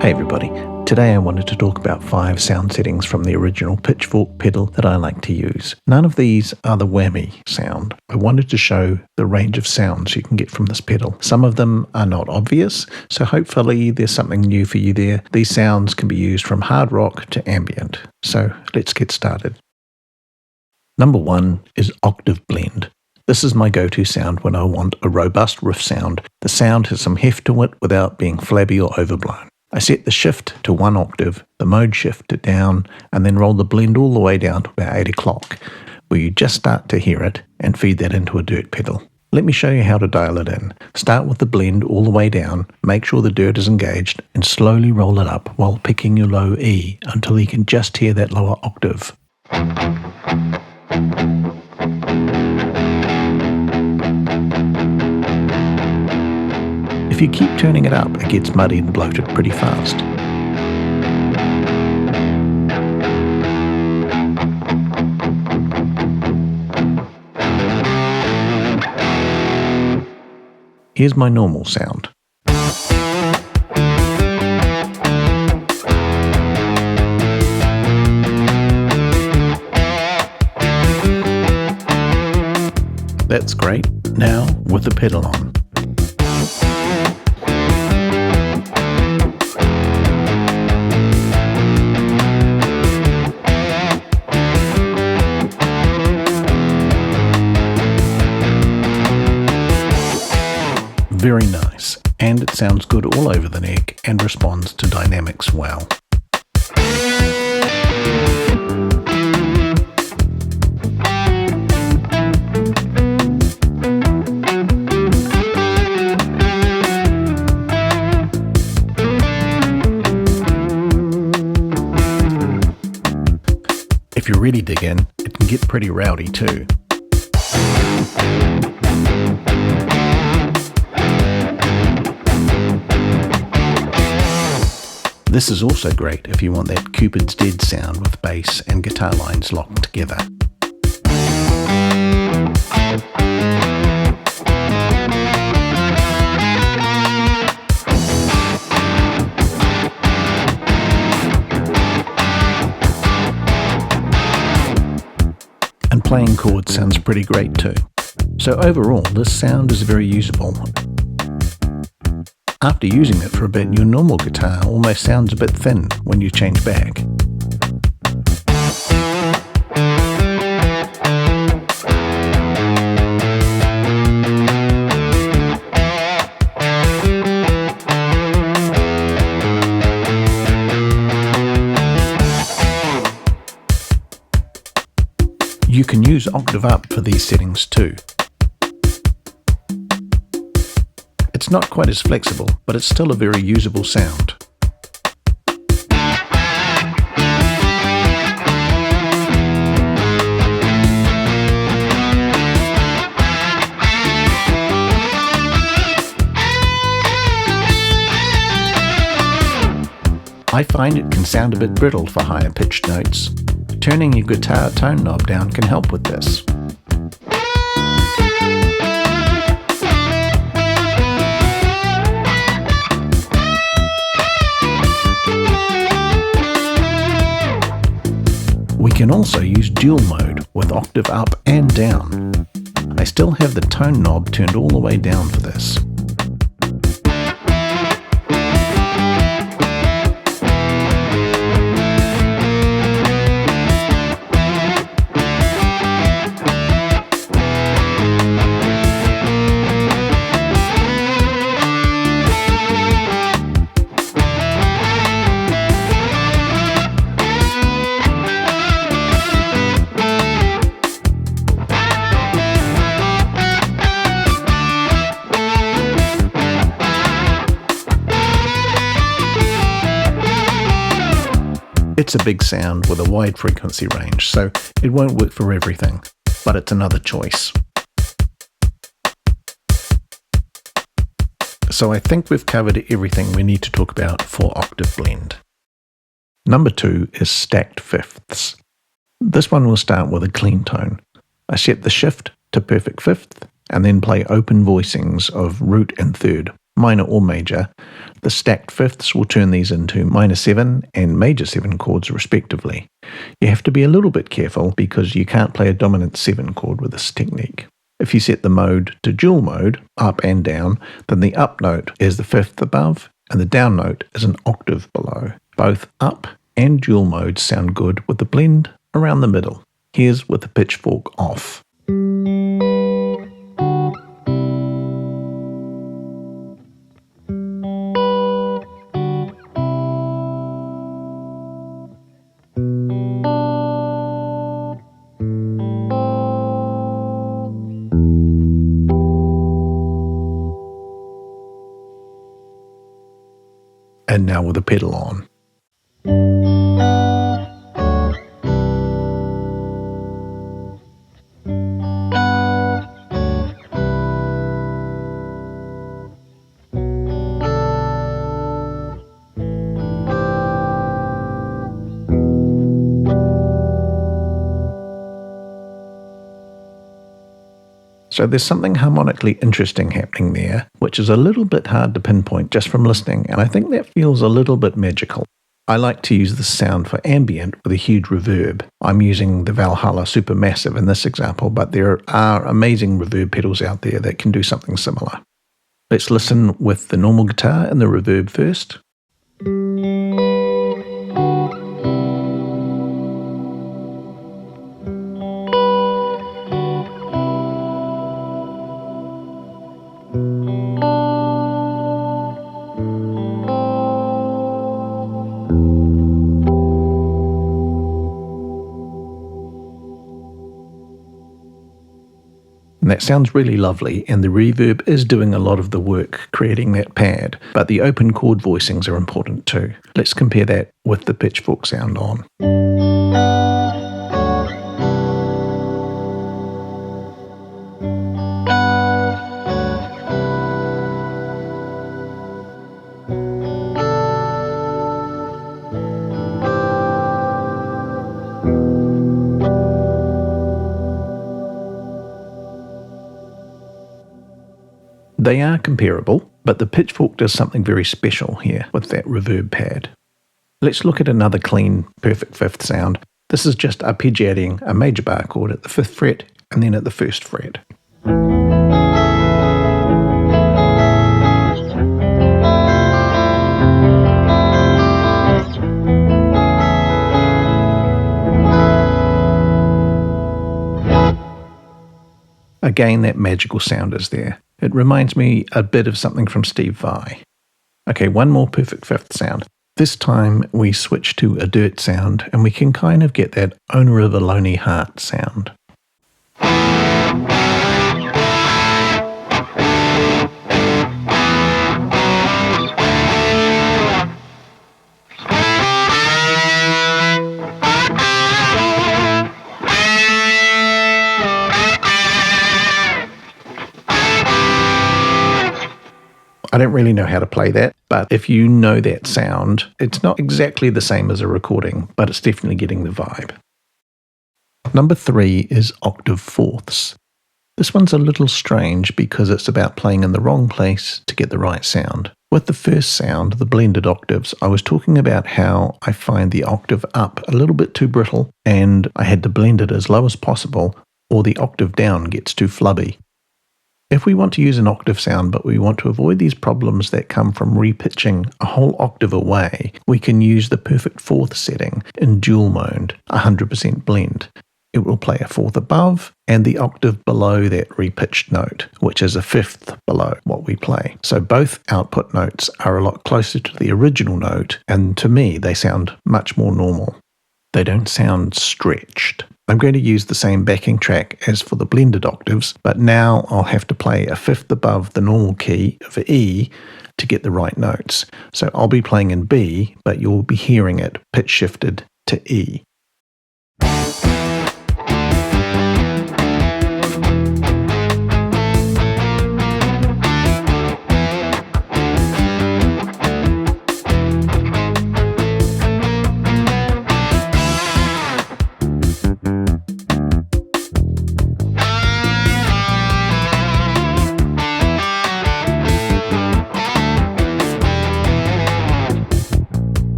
Hey everybody, today I wanted to talk about 5 sound settings from the original Pitchfork pedal that I like to use. None of these are the whammy sound. I wanted to show the range of sounds you can get from this pedal. Some of them are not obvious, so hopefully there's something new for you there. These sounds can be used from hard rock to ambient. So let's get started. Number 1 is Octave Blend. This is my go-to sound when I want a robust riff sound. The sound has some heft to it without being flabby or overblown. I set the shift to 1 octave, the mode shift to down, and then roll the blend all the way down to about 8 o'clock, where you just start to hear it and feed that into a dirt pedal. Let me show you how to dial it in. Start with the blend all the way down, make sure the dirt is engaged, and slowly roll it up while picking your low E until you can just hear that lower octave. If you keep turning it up, it gets muddy and bloated pretty fast. Here's my normal sound. That's great. Now with the pedal on. Very nice, and it sounds good all over the neck and responds to dynamics well. If you really dig in, it can get pretty rowdy too. This is also great if you want that Cupid's Dead sound with bass and guitar lines locked together. And playing chords sounds pretty great too. So overall, this sound is very usable. After using it for a bit, your normal guitar almost sounds a bit thin when you change back. You can use Octave Up for these settings too. It's not quite as flexible, but it's still a very usable sound. I find it can sound a bit brittle for higher pitched notes. Turning your guitar tone knob down can help with this. We can also use dual mode with octave up and down. I still have the tone knob turned all the way down for this. It's a big sound with a wide frequency range, so it won't work for everything, but it's another choice. So I think we've covered everything we need to talk about for Octave Blend. Number 2 is stacked fifths. This one will start with a clean tone. I set the shift to perfect fifth and then play open voicings of root and third. minor or major. The stacked fifths will turn these into minor 7 and major 7 chords respectively. You have to be a little bit careful because you can't play a dominant 7 chord with this technique. If you set the mode to dual mode, up and down, then the up note is the fifth above and the down note is an octave below. Both up and dual modes sound good with the blend around the middle. Here's with the pitchfork off. And now with the pedal on. So there's something harmonically interesting happening there, which is a little bit hard to pinpoint just from listening, and I think that feels a little bit magical. I like to use this sound for ambient with a huge reverb. I'm using the Valhalla SuperMassive in this example, but there are amazing reverb pedals out there that can do something similar. Let's listen with the normal guitar and the reverb first. And that sounds really lovely, and the reverb is doing a lot of the work creating that pad, but the open chord voicings are important too. Let's compare that with the pitchfork sound on. They are comparable, but the pitchfork does something very special here with that reverb pad. Let's look at another clean, perfect fifth sound. This is just arpeggiating a major bar chord at the 5th fret and then at the 1st fret. Again, that magical sound is there. It reminds me a bit of something from Steve Vai. Okay, one more perfect fifth sound. This time we switch to a dirt sound and we can kind of get that owner of a lonely heart sound. I don't really know how to play that, but if you know that sound, it's not exactly the same as a recording, but it's definitely getting the vibe. Number 3 is octave fourths. This one's a little strange because it's about playing in the wrong place to get the right sound. With the first sound, the blended octaves, I was talking about how I find the octave up a little bit too brittle and I had to blend it as low as possible or the octave down gets too flubby. If we want to use an octave sound but we want to avoid these problems that come from repitching a whole octave away, we can use the perfect fourth setting in dual mode, 100% blend. It will play a fourth above and the octave below that repitched note, which is a fifth below what we play. So both output notes are a lot closer to the original note, and to me they sound much more normal. They don't sound stretched. I'm going to use the same backing track as for the blended octaves, but now I'll have to play a fifth above the normal key of E to get the right notes. So I'll be playing in B, but you'll be hearing it pitch shifted to E.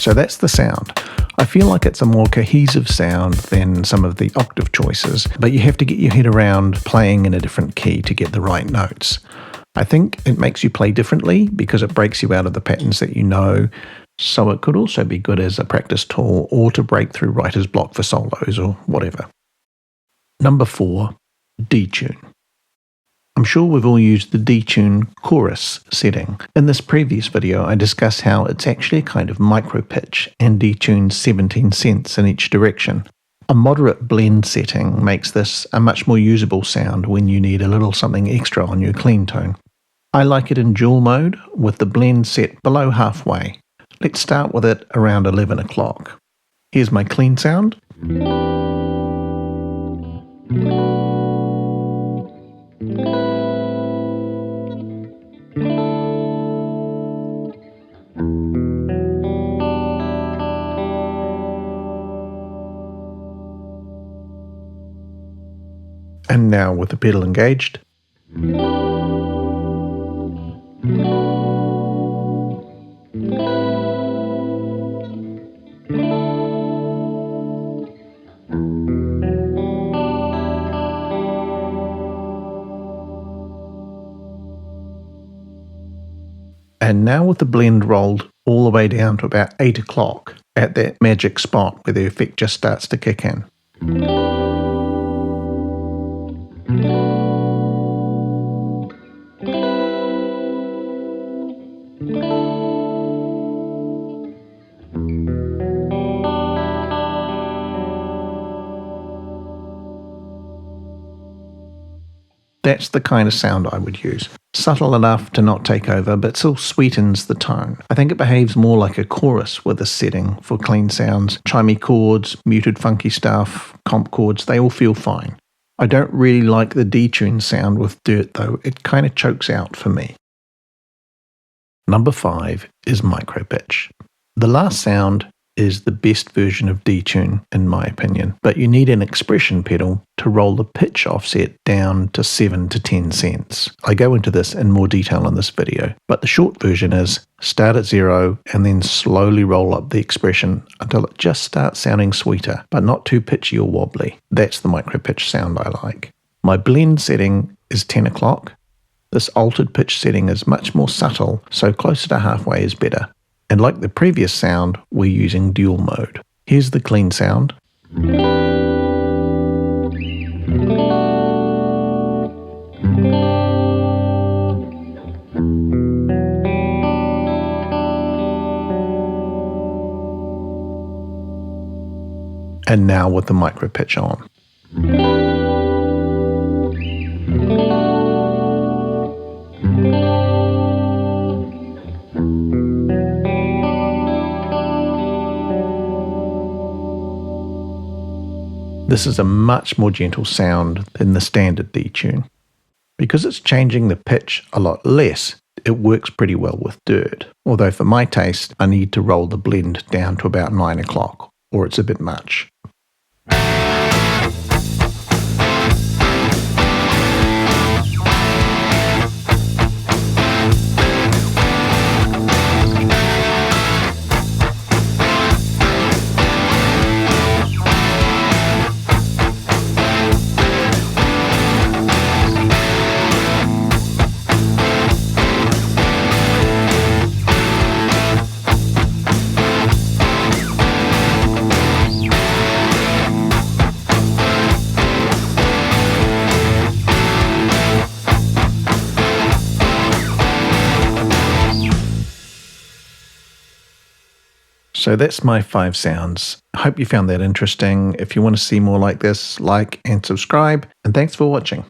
So that's the sound. I feel like it's a more cohesive sound than some of the octave choices, but you have to get your head around playing in a different key to get the right notes. I think it makes you play differently because it breaks you out of the patterns that you know, so it could also be good as a practice tool or to break through writer's block for solos or whatever. Number 4, Detune. I'm sure we've all used the Detune chorus setting. In this previous video I discussed how it's actually a kind of micro pitch and detunes 17 cents in each direction. A moderate blend setting makes this a much more usable sound when you need a little something extra on your clean tone. I like it in dual mode with the blend set below halfway. Let's start with it around 11 o'clock. Here's my clean sound. And now with the pedal engaged. And now with the blend rolled all the way down to about 8 o'clock at that magic spot where the effect just starts to kick in. That's the kind of sound I would use. Subtle enough to not take over, but still sweetens the tone. I think it behaves more like a chorus with a setting for clean sounds. Chimey chords, muted funky stuff, comp chords, they all feel fine. I don't really like the detune sound with dirt though, it kind of chokes out for me. Number 5 is micro pitch. The last sound is the best version of detune in my opinion, but you need an expression pedal to roll the pitch offset down to 7 to 10 cents. I go into this in more detail in this video, but the short version is start at 0 and then slowly roll up the expression until it just starts sounding sweeter, but not too pitchy or wobbly. That's the micro pitch sound I like. My blend setting is 10 o'clock. This altered pitch setting is much more subtle, so closer to halfway is better. And like the previous sound, we're using dual mode. Here's the clean sound. And now with the micro pitch on. This is a much more gentle sound than the standard detune. Because it's changing the pitch a lot less, it works pretty well with dirt. Although for my taste, I need to roll the blend down to about 9 o'clock, or it's a bit much. So that's my 5 sounds. I hope you found that interesting. If you want to see more like this, like and subscribe, and thanks for watching.